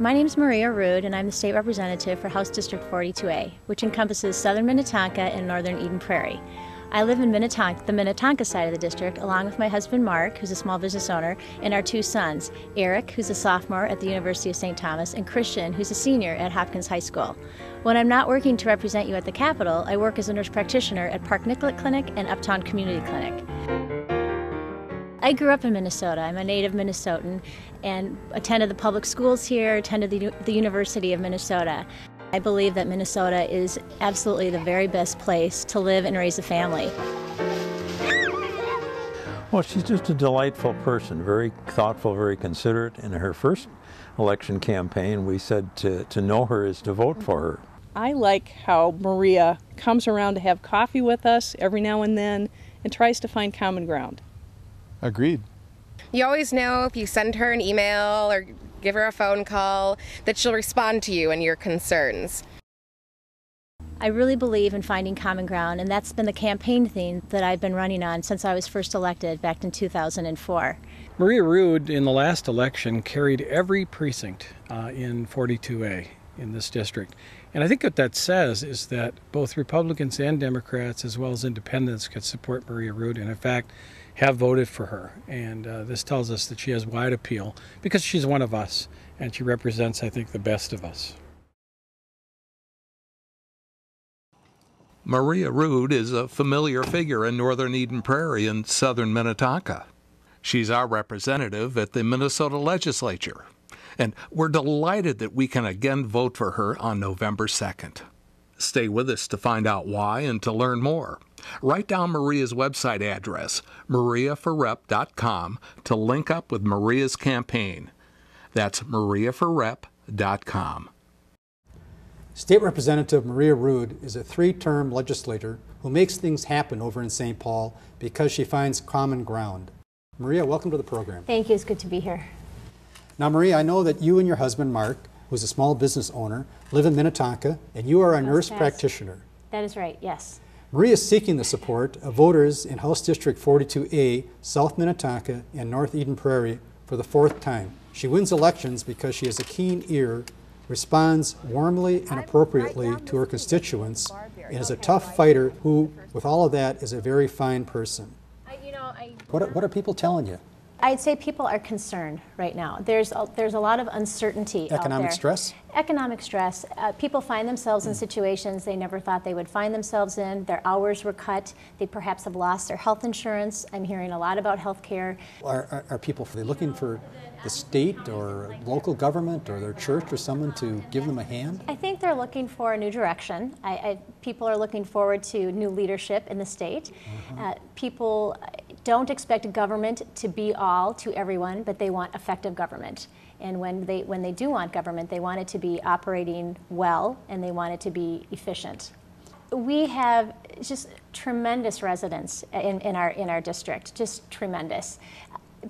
My name is Maria Ruud, and I'm the state representative for House District 42A, which encompasses southern Minnetonka and northern Eden Prairie. I live in Minnetonka, the Minnetonka side of the district, along with my husband Mark, who's a small business owner, and our two sons, Eric, who's a sophomore at the University of St. Thomas, and Christian, who's a senior at Hopkins High School. When I'm not working to represent you at the Capitol, I work as a nurse practitioner at Park Nicollet Clinic and Uptown Community Clinic. I grew up in Minnesota. I'm a native Minnesotan and attended the public schools here, attended the University of Minnesota. I believe that Minnesota is absolutely the very best place to live and raise a family. Well, she's just a delightful person, very thoughtful, very considerate. In her first election campaign, we said to know her is to vote for her. I like how Maria comes around to have coffee with us every now and then and tries to find common ground. Agreed. You always know if you send her an email or give her a phone call that she'll respond to you and your concerns. I really believe in finding common ground, and that's been the campaign theme that I've been running on since I was first elected back in 2004. Maria Ruud in the last election carried every precinct in 42A in this district. And I think what that says is that both Republicans and Democrats as well as independents could support Maria Ruud, and in fact have voted for her. And this tells us that she has wide appeal because she's one of us and she represents, I think, the best of us. Maria Ruud is a familiar figure in northern Eden Prairie and southern Minnetonka. She's our representative at the Minnesota legislature, and we're delighted that we can again vote for her on November 2nd. Stay with us to find out why and to learn more. Write down Maria's website address, mariaforrep.com, to link up with Maria's campaign. That's mariaforrep.com. State Representative Maria Ruud is a three-term legislator who makes things happen over in St. Paul because she finds common ground. Maria, welcome to the program. Thank you. It's good to be here. Now, Maria, I know that you and your husband, Mark, who's a small business owner, live in Minnetonka, and you are a nurse practitioner. That is right, yes. Maria is seeking the support of voters in House District 42A, South Minnetonka, and North Eden Prairie for the fourth time. She wins elections because she has a keen ear, responds warmly and appropriately to her constituents, and is a tough fighter who, with all of that, is a very fine person. What are people telling you? I'd say people are concerned right now. There's a lot of uncertainty Economic out there. stress? Economic stress. People find themselves in situations they never thought they would find themselves in. Their hours were cut. They perhaps have lost their health insurance. I'm hearing a lot about health care. Are people looking for the state or local government or their church or someone to give them a hand? I think they're looking for a new direction. People are looking forward to new leadership in the state. People don't expect government to be all to everyone, but they want effective government. And when they do want government, they want it to be operating well and they want it to be efficient. We have just tremendous residents in our district, just tremendous.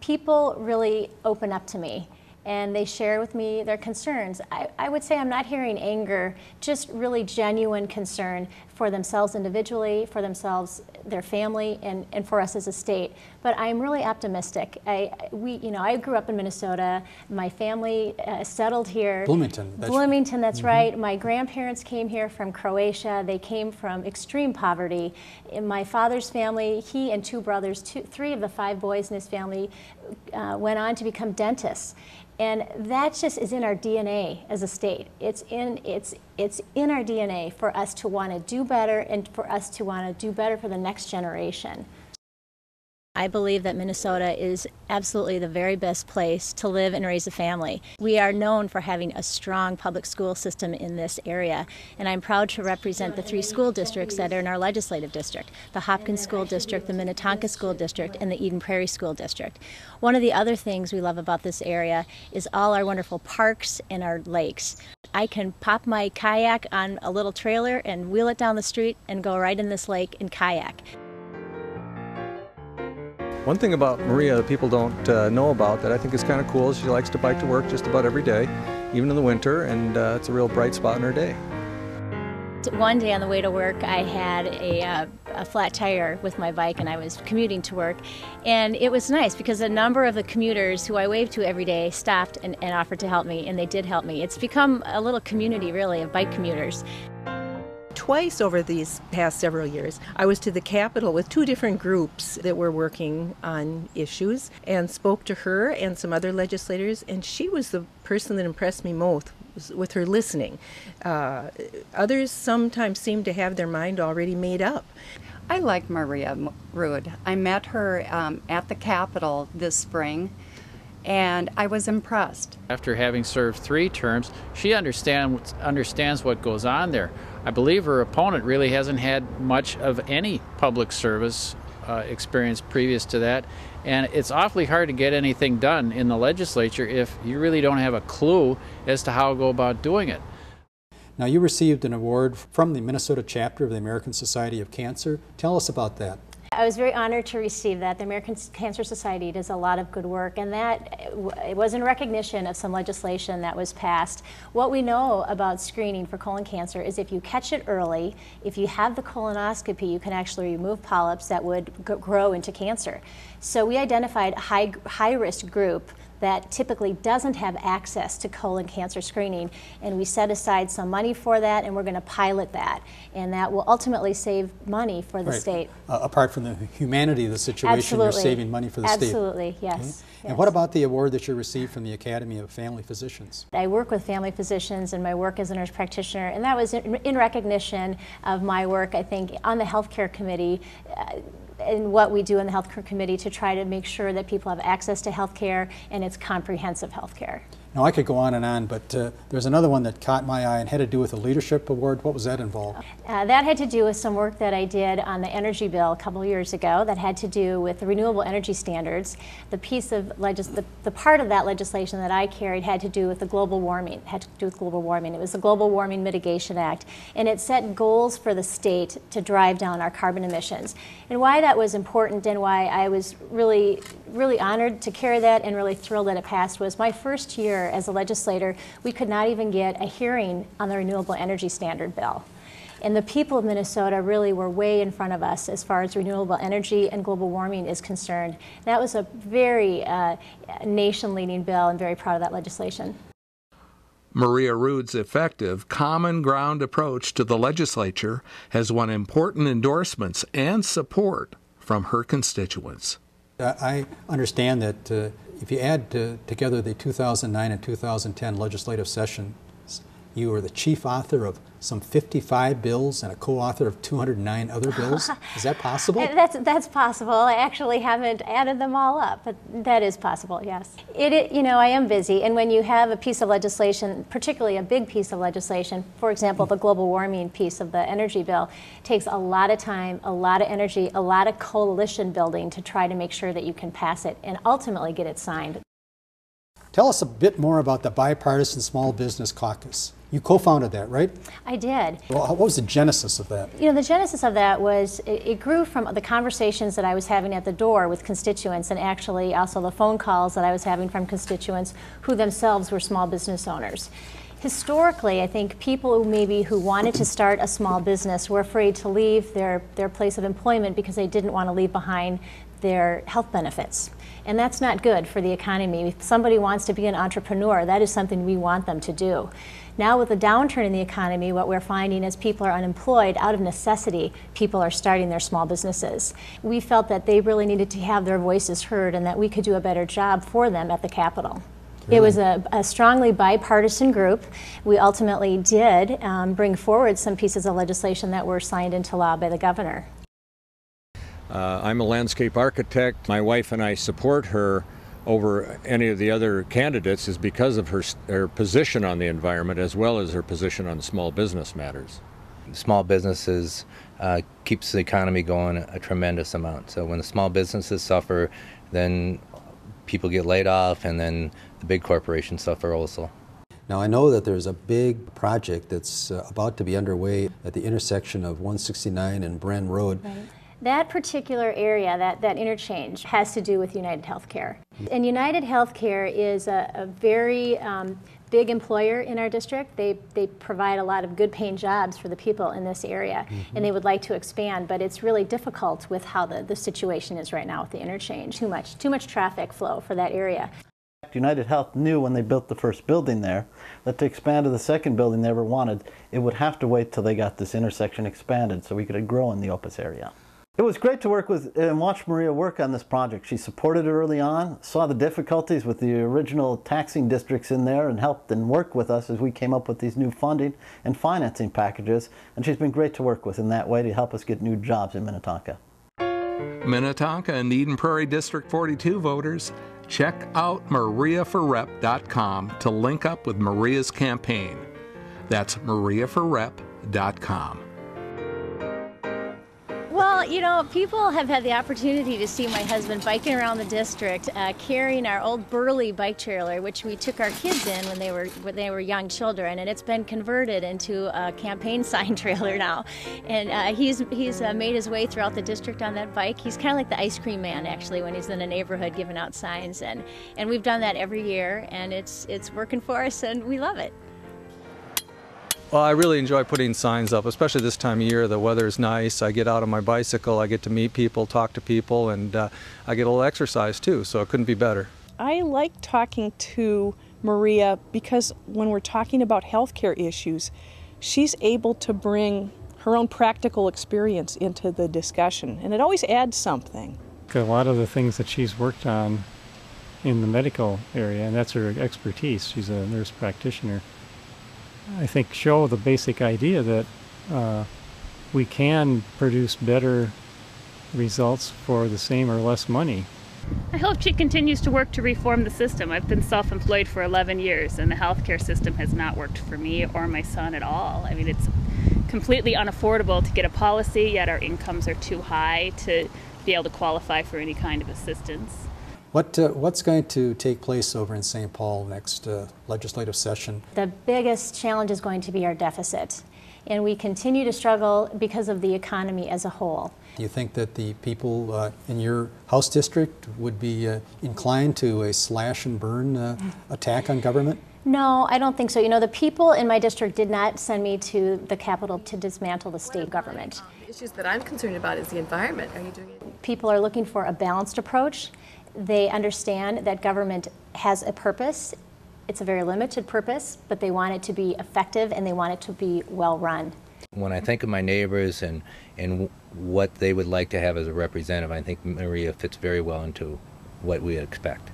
People really open up to me and they share with me their concerns. I would say I'm not hearing anger, just really genuine concern for themselves individually, for themselves, their family, and for us as a state. But I'm really optimistic. I grew up in Minnesota. My family settled here. Bloomington. Bloomington, that's right. My grandparents came here from Croatia. They came from extreme poverty. In my father's family, he and two brothers, three of the five boys in his family went on to become dentists. And that just is in our DNA as a state. It's in our DNA for us to want to do better and for us to want to do better for the next generation. I believe that Minnesota is absolutely the very best place to live and raise a family. We are known for having a strong public school system in this area, and I'm proud to represent the three school districts that are in our legislative district: the Hopkins School District, the Minnetonka School District, and the Eden Prairie School District. One of the other things we love about this area is all our wonderful parks and our lakes. I can pop my kayak on a little trailer and wheel it down the street and go right in this lake and kayak. One thing about Maria that people don't know about that I think is kind of cool is she likes to bike to work just about every day, even in the winter, and it's a real bright spot in her day. One day on the way to work, I had a flat tire with my bike, and I was commuting to work. And it was nice because a number of the commuters who I waved to every day stopped and offered to help me, and they did help me. It's become a little community, really, of bike commuters. Twice over these past several years, I was to the Capitol with two different groups that were working on issues and spoke to her and some other legislators, and she was the person that impressed me most with her listening. Others sometimes seem to have their mind already made up. I like Maria Ruud. I met her at the Capitol this spring, and I was impressed. After having served 3 terms, she understands what goes on there. I believe her opponent really hasn't had much of any public service experience previous to that, and it's awfully hard to get anything done in the legislature if you really don't have a clue as to how to go about doing it. Now, you received an award from the Minnesota chapter of the American Society of Cancer. Tell us about that. I was very honored to receive that. The American Cancer Society does a lot of good work, and that it was in recognition of some legislation that was passed. What we know about screening for colon cancer is if you catch it early, if you have the colonoscopy, you can actually remove polyps that would grow into cancer. So we identified a high-risk group that typically doesn't have access to colon cancer screening, and we set aside some money for that, and we're going to pilot that, and that will ultimately save money for the state. Apart from the humanity of the situation, Absolutely. You're saving money for the state. Absolutely, yes. Okay. Yes. And what about the award that you received from the Academy of Family Physicians? I work with family physicians in my work as a nurse practitioner, and that was in recognition of my work, I think, on the healthcare committee, and what we do in the healthcare committee to try to make sure that people have access to health care, and it's comprehensive health care. Now, I could go on, but there's another one that caught my eye and had to do with a leadership award. What was that involved? That had to do with some work that I did on the energy bill a couple of years ago that had to do with the renewable energy standards. The piece of the part of that legislation that I carried had to do with the global warming. It was the Global Warming Mitigation Act, and it set goals for the state to drive down our carbon emissions. And why that was important and why I was really, really honored to carry that and really thrilled that it passed was my first year as a legislator, we could not even get a hearing on the renewable energy standard bill. And the people of Minnesota really were way in front of us as far as renewable energy and global warming is concerned. That was a very nation-leading bill, and very proud of that legislation. Maria Ruud's effective common ground approach to the legislature has won important endorsements and support from her constituents. I understand that if you add together the 2009 and 2010 legislative sessions, you are the chief author of some 55 bills and a co-author of 209 other bills. Is that possible? That's possible. I actually haven't added them all up, but that is possible, yes. You know, I am busy, and when you have a piece of legislation, particularly a big piece of legislation, for example, the global warming piece of the energy bill, takes a lot of time, a lot of energy, a lot of coalition building to try to make sure that you can pass it and ultimately get it signed. Tell us a bit more about the Bipartisan Small Business Caucus. You co-founded that, right? I did. Well, what was the genesis of that? You know, the genesis of that was, it grew from the conversations that I was having at the door with constituents, and actually also the phone calls that I was having from constituents who themselves were small business owners. Historically, I think people who wanted to start a small business were afraid to leave their place of employment because they didn't want to leave behind their health benefits. And that's not good for the economy. If somebody wants to be an entrepreneur, that is something we want them to do. Now with the downturn in the economy, what we're finding is people are unemployed. Out of necessity, people are starting their small businesses. We felt that they really needed to have their voices heard and that we could do a better job for them at the Capitol. Really? It was a strongly bipartisan group. We ultimately did bring forward some pieces of legislation that were signed into law by the governor. I'm a landscape architect. My wife and I support her over any of the other candidates is because of her position on the environment as well as her position on small business matters. Small businesses keeps the economy going a tremendous amount. So when the small businesses suffer, then people get laid off, and then the big corporations suffer also. Now, I know that there's a big project that's about to be underway at the intersection of 169 and Bren Road. Right. That particular area, that interchange, has to do with United Healthcare. And United Healthcare is a very big employer in our district. They provide a lot of good paying jobs for the people in this area, and they would like to expand, but it's really difficult with how the situation is right now with the interchange. Too much traffic flow for that area. United Health knew when they built the first building there that to expand to the second building they ever wanted, it would have to wait till they got this intersection expanded so we could grow in the Opus area. It was great to work with and watch Maria work on this project. She supported it early on, saw the difficulties with the original taxing districts in there, and helped and worked with us as we came up with these new funding and financing packages. And she's been great to work with in that way to help us get new jobs in Minnetonka. Minnetonka and Eden Prairie District 42 voters, check out mariaforrep.com to link up with Maria's campaign. That's mariaforrep.com. Well, you know, people have had the opportunity to see my husband biking around the district, carrying our old Burley bike trailer, which we took our kids in when they were young children, and it's been converted into a campaign sign trailer now. And he's made his way throughout the district on that bike. He's kind of like the ice cream man, actually, when he's in a neighborhood giving out signs. And we've done that every year, and it's working for us, and we love it. Well, I really enjoy putting signs up, especially this time of year. The weather is nice. I get out on my bicycle. I get to meet people, talk to people, and I get a little exercise too, so it couldn't be better. I like talking to Maria because when we're talking about healthcare issues, she's able to bring her own practical experience into the discussion, and it always adds something. A lot of the things that she's worked on in the medical area, and that's her expertise. She's a nurse practitioner. I think show the basic idea that we can produce better results for the same or less money. I hope she continues to work to reform the system. I've been self-employed for 11 years, and the healthcare system has not worked for me or my son at all. I mean, it's completely unaffordable to get a policy, yet our incomes are too high to be able to qualify for any kind of assistance. What's going to take place over in St. Paul next legislative session? The biggest challenge is going to be our deficit, and we continue to struggle because of the economy as a whole. Do you think that the people in your House district would be inclined to a slash and burn attack on government? No, I don't think so. You know, the people in my district did not send me to the Capitol to dismantle the state government. The issues that I'm concerned about is the environment. Are you doing it? People are looking for a balanced approach. They understand that government has a purpose. It's a very limited purpose, but they want it to be effective and they want it to be well run. When I think of my neighbors and what they would like to have as a representative, I think Maria fits very well into what we expect.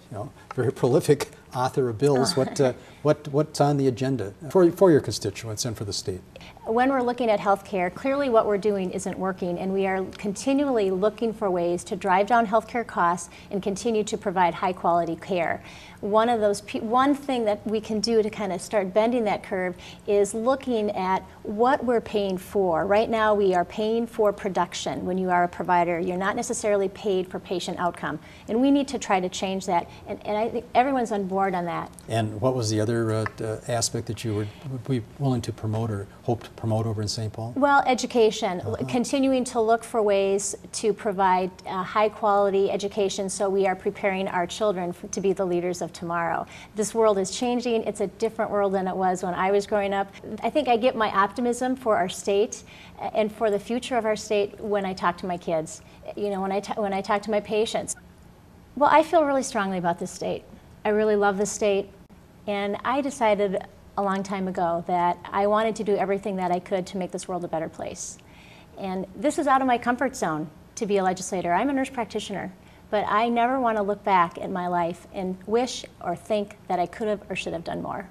You know, very prolific author of bills. What's on the agenda for your constituents and for the state? When we're looking at healthcare, clearly what we're doing isn't working, and we are continually looking for ways to drive down healthcare costs and continue to provide high quality care. One thing that we can do to kind of start bending that curve is looking at what we're paying for. Right now we are paying for production. When you are a provider, you're not necessarily paid for patient outcome, and we need to try to change that, and I think everyone's on board on that. And what was the other aspect that you would be willing to promote or hope to promote over in St. Paul? Well, education, continuing to look for ways to provide high quality education so we are preparing our children to be the leaders of tomorrow. This world is changing. It's a different world than it was when I was growing up. I think I get my optimism for our state and for the future of our state when I talk to my kids, you know, when I talk to my patients. Well, I feel really strongly about this state. I really love this state, and I decided a long time ago that I wanted to do everything that I could to make this world a better place. And this is out of my comfort zone to be a legislator. I'm a nurse practitioner, but I never want to look back at my life and wish or think that I could have or should have done more.